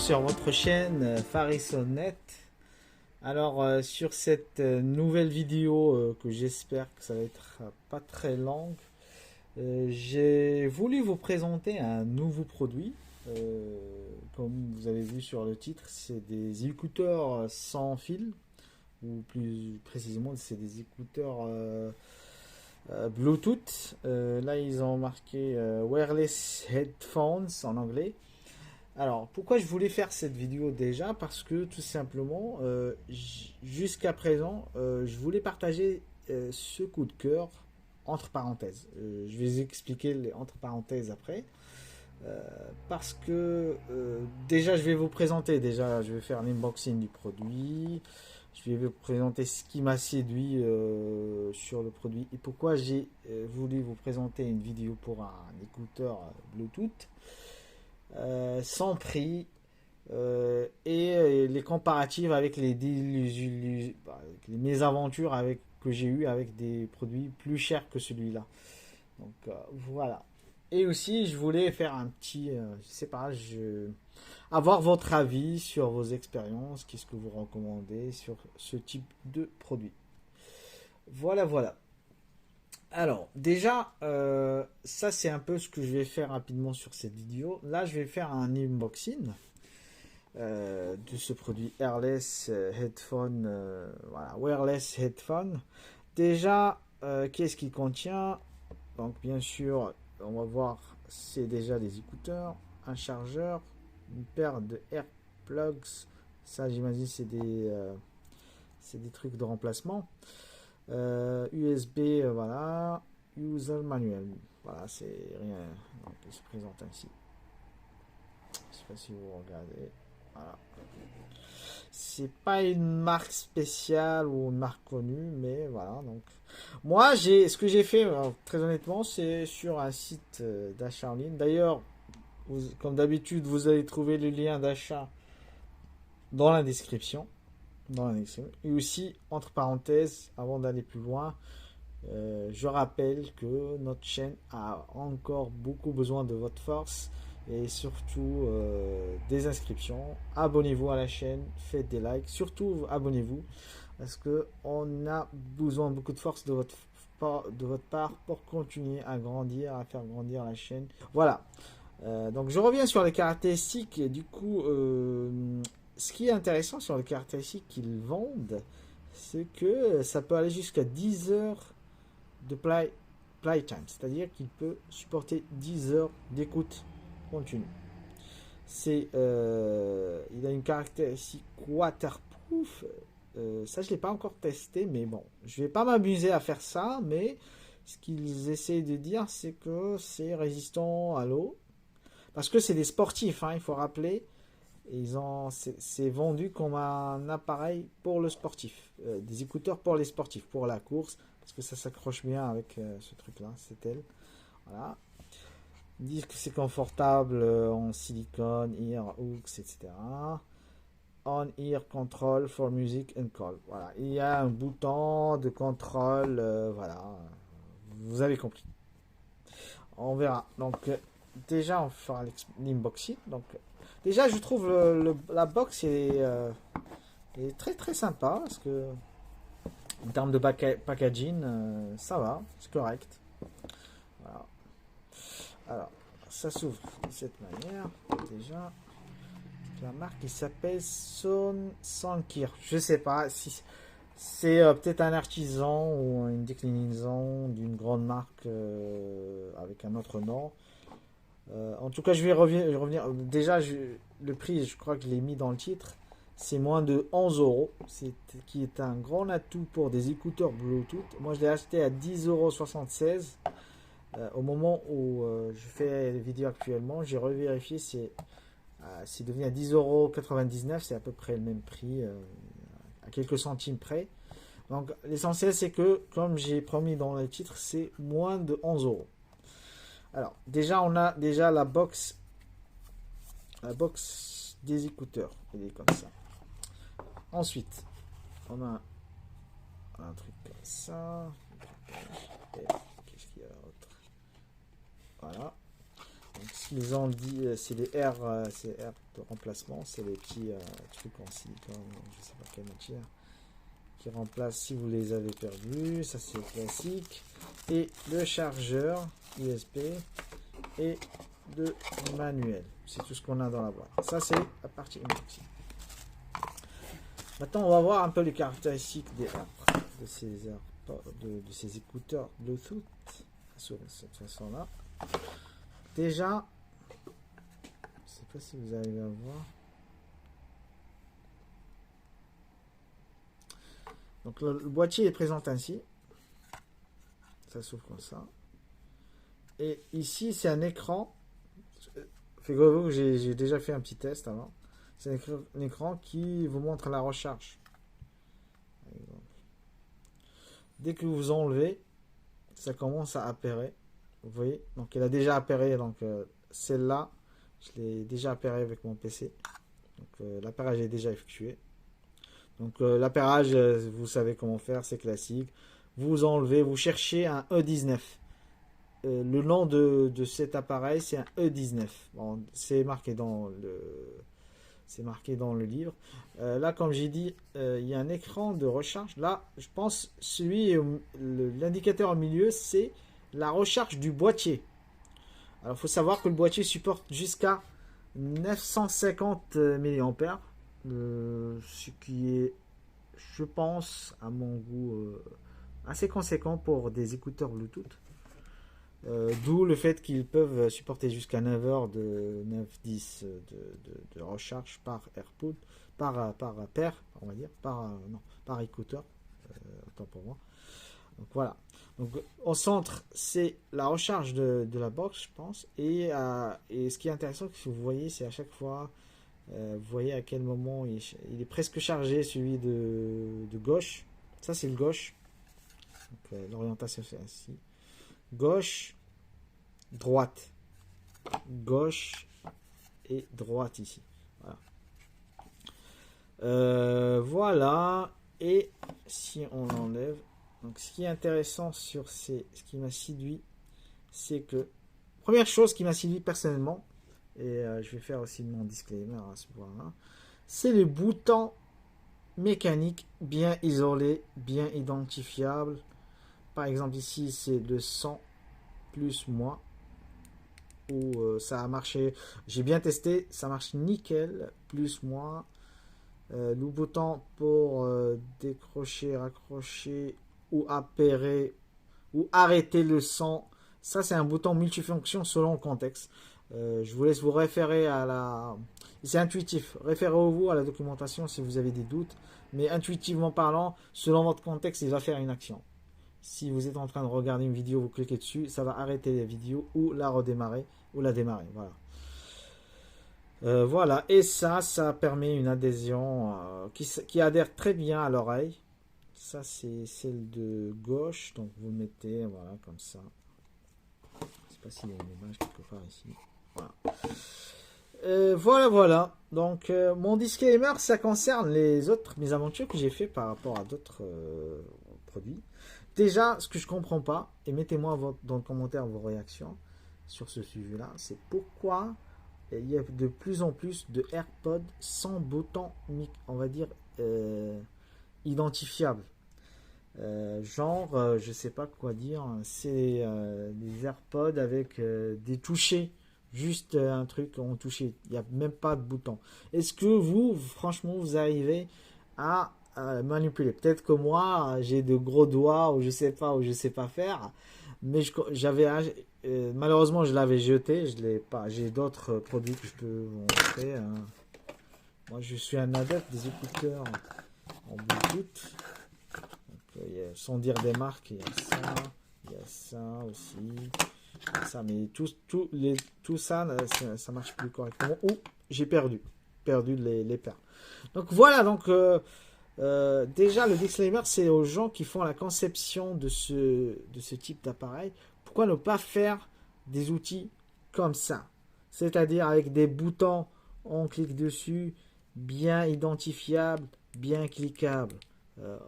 sur votre chaîne Farisonnet. Alors sur cette nouvelle vidéo que j'espère que ça va être pas très longue, j'ai voulu vous présenter un nouveau produit. Comme vous avez vu sur le titre, c'est des écouteurs sans fil, ou plus précisément c'est des écouteurs Bluetooth. Là ils ont marqué Wireless Headphones en anglais. Alors, pourquoi je voulais faire cette vidéo déjà? Parce que tout simplement, jusqu'à présent, je voulais partager ce coup de cœur entre parenthèses. Je vais vous expliquer les entre parenthèses après. Parce que déjà, je vais vous présenter, déjà, je vais faire l'unboxing du produit. Je vais vous présenter ce qui m'a séduit sur le produit et pourquoi j'ai voulu vous présenter une vidéo pour un écouteur Bluetooth. Sans prix et les comparatifs avec les mésaventures que j'ai eues avec des produits plus chers que celui-là. Donc voilà. Et aussi, je voulais faire un petit, je sais pas, avoir votre avis sur vos expériences, qu'est-ce que vous recommandez sur ce type de produit. Voilà, voilà. Alors, déjà, ça c'est un peu ce que je vais faire rapidement sur cette vidéo. Là, je vais faire un unboxing de ce produit Wireless Headphone. Voilà, Wireless Headphone. Déjà, qu'est-ce qu'il contient? Donc, bien sûr, on va voir, c'est déjà des écouteurs, un chargeur, une paire de AirPlugs. Ça, j'imagine, c'est des trucs de remplacement. USB, voilà. User manual. Voilà, c'est rien. Donc, il se présente ainsi. Je sais pas si vous regardez. Voilà. C'est pas une marque spéciale ou une marque connue, mais voilà. Donc, moi, ce que j'ai fait, très honnêtement, c'est sur un site d'achat en ligne. D'ailleurs, comme d'habitude, vous allez trouver le lien d'achat dans la description. Et aussi, entre parenthèses, avant d'aller plus loin, je rappelle que notre chaîne a encore beaucoup besoin de votre force et surtout des inscriptions. Abonnez-vous à la chaîne, faites des likes, surtout abonnez-vous parce que on a besoin beaucoup de force de votre part pour continuer à grandir, à faire grandir la chaîne. Voilà. Donc je reviens sur les caractéristiques et du coup ce qui est intéressant sur les caractéristiques qu'ils vendent, c'est que ça peut aller jusqu'à 10 heures de playtime, c'est-à-dire qu'il peut supporter 10 heures d'écoute continue. Il a une caractéristique waterproof. Ça, je ne l'ai pas encore testé, mais bon, je ne vais pas m'amuser à faire ça, mais ce qu'ils essaient de dire, c'est que c'est résistant à l'eau. Parce que c'est des sportifs, hein, il faut rappeler. C'est vendu comme un appareil pour le sportif. Des écouteurs pour les sportifs, pour la course. Parce que ça s'accroche bien avec ce truc-là, c'est elle. Voilà. Ils disent que c'est confortable en silicone, ear hooks, etc. On-ear control for music and call. Voilà. Il y a un bouton de contrôle. Voilà. Vous avez compris. On verra. Donc, déjà, on fera l'unboxing. Donc, déjà, je trouve la box est très très sympa parce que en termes de packaging, ça va, c'est correct. Voilà. Alors, ça s'ouvre de cette manière. Déjà, la marque il s'appelle Sonkir. Je sais pas si c'est peut-être un artisan ou une déclinaison d'une grande marque avec un autre nom. En tout cas, je vais revenir. Déjà, le prix, je crois que je l'ai mis dans le titre. C'est moins de 11 euros, qui est un grand atout pour des écouteurs Bluetooth. Moi, je l'ai acheté à 10,76 €. Au moment où je fais les vidéos actuellement, j'ai revérifié, c'est devenu à 10,99 €. C'est à peu près le même prix, à quelques centimes près. Donc, l'essentiel, c'est que, comme j'ai promis dans le titre, c'est moins de 11 euros. Alors, déjà, on a déjà la box des écouteurs. Elle est comme ça. Ensuite, on a un truc comme ça. Qu'est-ce qu'il y a d'autre? Voilà. Donc, ils ont dit, c'est les R, c'est R de remplacement, c'est les petits trucs en silicone, je sais pas quelle matière, qui remplacent si vous les avez perdus. Ça c'est classique. Et le chargeur USB et de manuel. C'est tout ce qu'on a dans la boîte. Ça c'est la partie unboxing. Maintenant on va voir un peu les caractéristiques de ces écouteurs Bluetooth sur cette façon là. Déjà, je sais pas si vous arrivez à voir. Donc le boîtier est présent ainsi. Ça s'ouvre comme ça. Et ici c'est un écran. Figurez-vous que j'ai déjà fait un petit test avant. C'est un écran qui vous montre la recharge. Dès que vous enlevez, ça commence à apparaître. Vous voyez, donc elle a déjà apparu. Donc celle-là, je l'ai déjà apparu avec mon PC. Donc l'appairage est déjà effectué. Donc l'appairage, vous savez comment faire, c'est classique. Vous enlevez, vous cherchez un E19. Le nom de cet appareil, c'est un E19. Bon, c'est marqué dans le livre. Là, comme j'ai dit, il y a un écran de recharge. Là, je pense l'indicateur au milieu, c'est la recharge du boîtier. Alors, il faut savoir que le boîtier supporte jusqu'à 950 mAh, ce qui est, je pense, à mon goût, assez conséquent pour des écouteurs Bluetooth. D'où le fait qu'ils peuvent supporter jusqu'à 9 heures de 9-10 de recharge par AirPod, par paire, on va dire, par écouteur, autant pour moi. Donc voilà. Donc au centre, c'est la recharge de la box, je pense. Et ce qui est intéressant, que vous voyez, c'est à chaque fois, vous voyez à quel moment il est presque chargé, celui de gauche. Ça, c'est le gauche. L'orientation, c'est ainsi. Gauche, droite, gauche et droite ici. Voilà. Voilà. Et si on enlève, donc ce qui est intéressant sur ce qui m'a séduit, c'est que première chose qui m'a séduit personnellement, et je vais faire aussi mon disclaimer à ce point-là, c'est le bouton mécanique bien isolé, bien identifiable. Par exemple ici c'est le 100 plus moins, où ça a marché, j'ai bien testé, ça marche nickel, plus moins. Le bouton pour décrocher, raccrocher ou appairer ou arrêter le son, ça c'est un bouton multifonction selon le contexte. Je vous laisse vous référer c'est intuitif, référez-vous à la documentation si vous avez des doutes, mais intuitivement parlant, selon votre contexte, il va faire une action. Si vous êtes en train de regarder une vidéo, vous cliquez dessus, ça va arrêter la vidéo ou la redémarrer ou la démarrer. Voilà. Voilà, et ça permet une adhésion qui adhère très bien à l'oreille. Ça, c'est celle de gauche, donc vous mettez, voilà, comme ça. Je ne sais pas s'il y a une image quelque part ici. Voilà. Voilà. Donc, mon disclaimer, ça concerne les autres mésaventures que j'ai fait par rapport à d'autres produits. Déjà, ce que je comprends pas, et mettez-moi dans le commentaire vos réactions sur ce sujet-là, c'est pourquoi il y a de plus en plus de AirPods sans bouton, on va dire, identifiable. Je sais pas quoi dire, c'est des AirPods avec des touchés, juste un truc en touché, il n'y a même pas de bouton. Est-ce que vous, franchement, vous arrivez à manipuler? Peut-être que moi, j'ai de gros doigts, ou je sais pas faire, mais malheureusement, je l'avais jeté, je l'ai pas. J'ai d'autres produits que je peux vous montrer. Moi, je suis un adepte des écouteurs en Bluetooth. Donc, sans dire des marques, il y a ça aussi, ça, mais tout ça, ça marche plus correctement. Ou j'ai perdu les paires. Donc voilà, donc déjà le disclaimer, c'est aux gens qui font la conception de ce type d'appareil. Pourquoi ne pas faire des outils comme ça, c'est-à-dire avec des boutons, on clique dessus, bien identifiables, bien cliquables.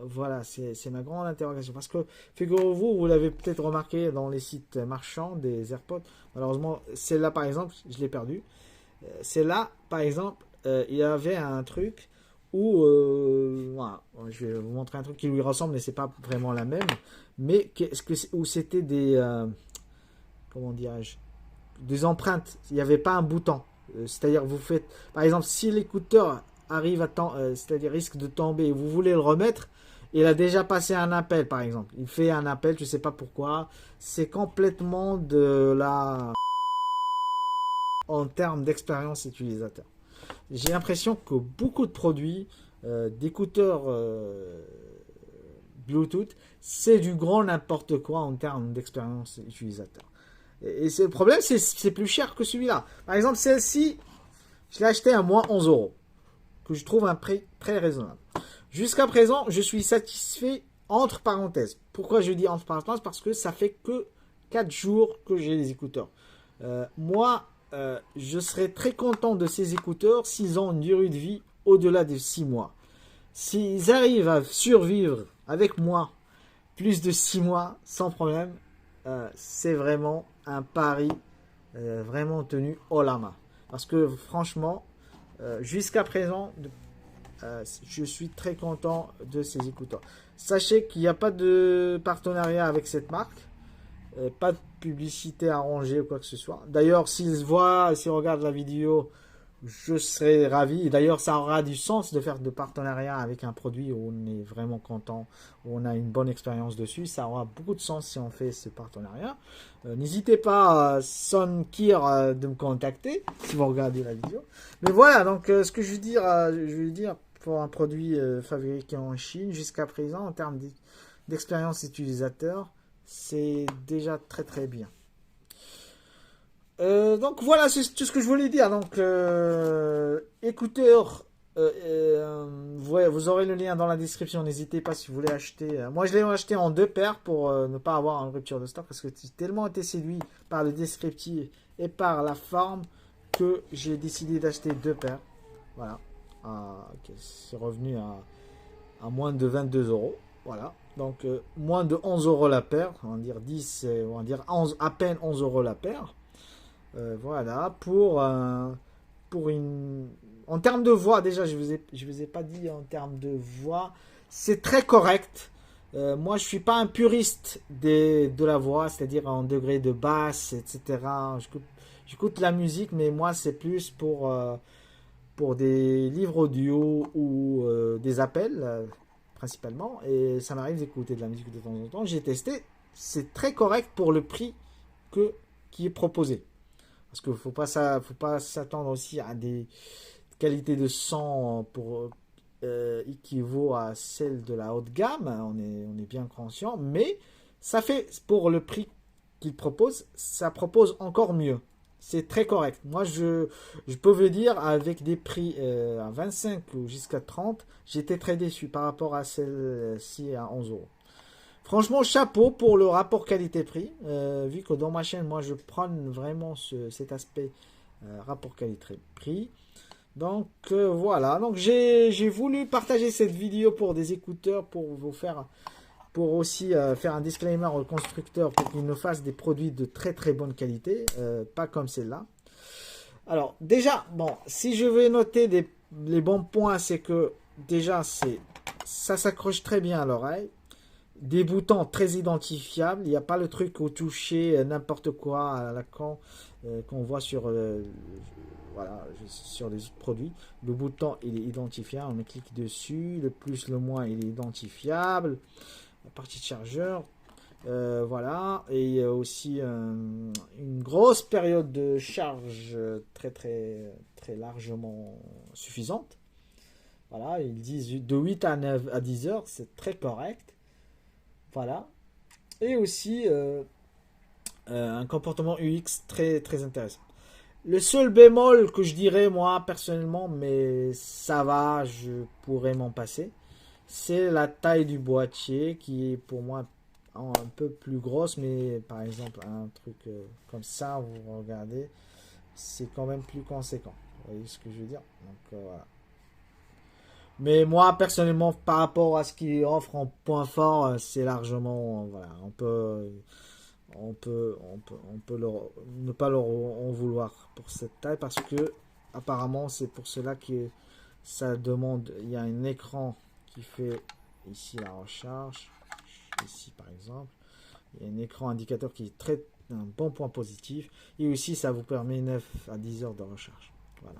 Voilà, c'est ma grande interrogation. Parce que, figurez-vous, vous l'avez peut-être remarqué dans les sites marchands des AirPods. Malheureusement, celle-là, par exemple, je l'ai perdue. Celle-là, par exemple, il y avait un truc où, voilà, je vais vous montrer un truc qui lui ressemble, mais c'est pas vraiment la même. Mais où c'était des, comment dirais-je, des empreintes. Il n'y avait pas un bouton. C'est-à-dire, vous faites, par exemple, si l'écouteur arrive c'est-à-dire risque de tomber et vous voulez le remettre, il a déjà passé un appel, par exemple. Il fait un appel, je ne sais pas pourquoi. C'est complètement de la en termes d'expérience utilisateur. J'ai l'impression que beaucoup de produits d'écouteurs Bluetooth, c'est du grand n'importe quoi en termes d'expérience utilisateur. Et le problème, c'est plus cher que celui-là. Par exemple, celle-ci, je l'ai acheté à moins 11 euros, que je trouve un prix très raisonnable. Jusqu'à présent, je suis satisfait entre parenthèses. Pourquoi je dis entre parenthèses? Parce que ça fait que 4 jours que j'ai les écouteurs. Moi, je serais très content de ces écouteurs s'ils ont une durée de vie au-delà de 6 mois. S'ils arrivent à survivre avec moi plus de 6 mois sans problème, c'est vraiment un pari vraiment tenu haut la main. Parce que franchement, jusqu'à présent, je suis très content de ces écouteurs. Sachez qu'il n'y a pas de partenariat avec cette marque. Pas de publicité arrangée ou quoi que ce soit. D'ailleurs, s'ils regardent la vidéo, je serais ravi. D'ailleurs, ça aura du sens de faire de partenariat avec un produit où on est vraiment content, où on a une bonne expérience dessus. Ça aura beaucoup de sens si on fait ce partenariat. N'hésitez pas, Sonkir, de me contacter si vous regardez la vidéo. Mais voilà, donc ce que je veux dire pour un produit fabriqué en Chine jusqu'à présent en termes d'expérience utilisateur, c'est déjà très très bien. Donc voilà, c'est tout ce que je voulais dire. Donc écouteurs, vous aurez le lien dans la description. N'hésitez pas si vous voulez acheter. Moi, je l'ai acheté en 2 paires pour ne pas avoir une rupture de stock parce que j'ai tellement été séduit par le descriptif et par la forme que j'ai décidé d'acheter 2 paires. Voilà, c'est revenu à moins de 22 euros. Voilà, donc moins de 11 euros la paire, on va dire 10, on va dire 11, à peine 11 euros la paire. Voilà, pour une... En termes de voix, déjà, je vous ai pas dit en termes de voix, c'est très correct. Moi, je suis pas un puriste de la voix, c'est-à-dire en degré de basse, etc. J'écoute la musique, mais moi, c'est plus pour des livres audio ou des appels, principalement. Et ça m'arrive d'écouter de la musique de temps en temps. J'ai testé, c'est très correct pour le prix qui est proposé. Parce qu'il ne faut pas s'attendre aussi à des qualités de son pour équivaut à celle de la haute gamme. On est bien conscient. Mais ça fait, pour le prix qu'il propose, ça propose encore mieux. C'est très correct. Moi, je peux vous dire, avec des prix à 25 ou jusqu'à 30, j'étais très déçu par rapport à celle-ci à 11 euros. Franchement, chapeau pour le rapport qualité-prix. Vu que dans ma chaîne, moi, je prends vraiment cet aspect rapport qualité-prix. Donc, voilà. Donc, j'ai voulu partager cette vidéo pour des écouteurs, pour aussi faire un disclaimer aux constructeurs pour qu'ils nous fassent des produits de très très bonne qualité, pas comme celle-là. Alors, déjà, bon, si je vais noter les bons points, c'est que déjà, ça s'accroche très bien à l'oreille. Des boutons très identifiables. Il n'y a pas le truc au toucher, n'importe quoi à la con qu'on voit voilà, sur les autres produits. Le bouton, il est identifiable. On clique dessus. Le plus, le moins, il est identifiable. La partie de chargeur. Voilà. Et il y a aussi une grosse période de charge très, très, très largement suffisante. Voilà. Ils disent de 8 à 10 heures. C'est très correct. Voilà. Et aussi un comportement UX très très intéressant. Le seul bémol que je dirais moi personnellement, mais ça va, je pourrais m'en passer, c'est la taille du boîtier qui est pour moi un peu plus grosse, mais par exemple un truc comme ça, vous regardez, c'est quand même plus conséquent. Vous voyez ce que je veux dire? Donc voilà. Mais moi, personnellement, par rapport à ce qu'il offre en point fort, c'est largement, voilà, on peut ne pas leur en vouloir pour cette taille parce que apparemment c'est pour cela que ça demande. Il y a un écran qui fait ici la recharge, ici par exemple, il y a un écran indicateur qui est très un bon point positif et aussi ça vous permet 9 à 10 heures de recharge. Voilà.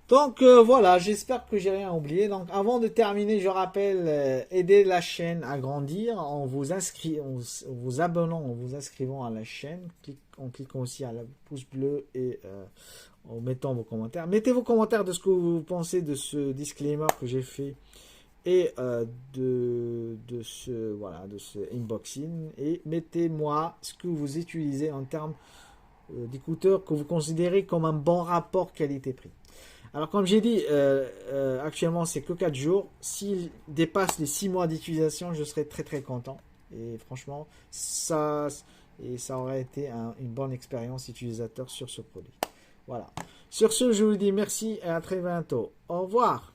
Donc voilà, j'espère que j'ai rien oublié. Donc avant de terminer, je rappelle, aider la chaîne à grandir en vous inscrivant, en vous abonnant, en vous inscrivant à la chaîne, en cliquant aussi à la pouce bleu et en mettant vos commentaires. Mettez vos commentaires de ce que vous pensez de ce disclaimer que j'ai fait et de ce unboxing. Et mettez-moi ce que vous utilisez en termes d'écouteurs que vous considérez comme un bon rapport qualité-prix. Alors, comme j'ai dit, actuellement, c'est que 4 jours. S'il dépasse les 6 mois d'utilisation, je serais très très content. Et franchement, ça aurait été une bonne expérience utilisateur sur ce produit. Voilà. Sur ce, je vous dis merci et à très bientôt. Au revoir.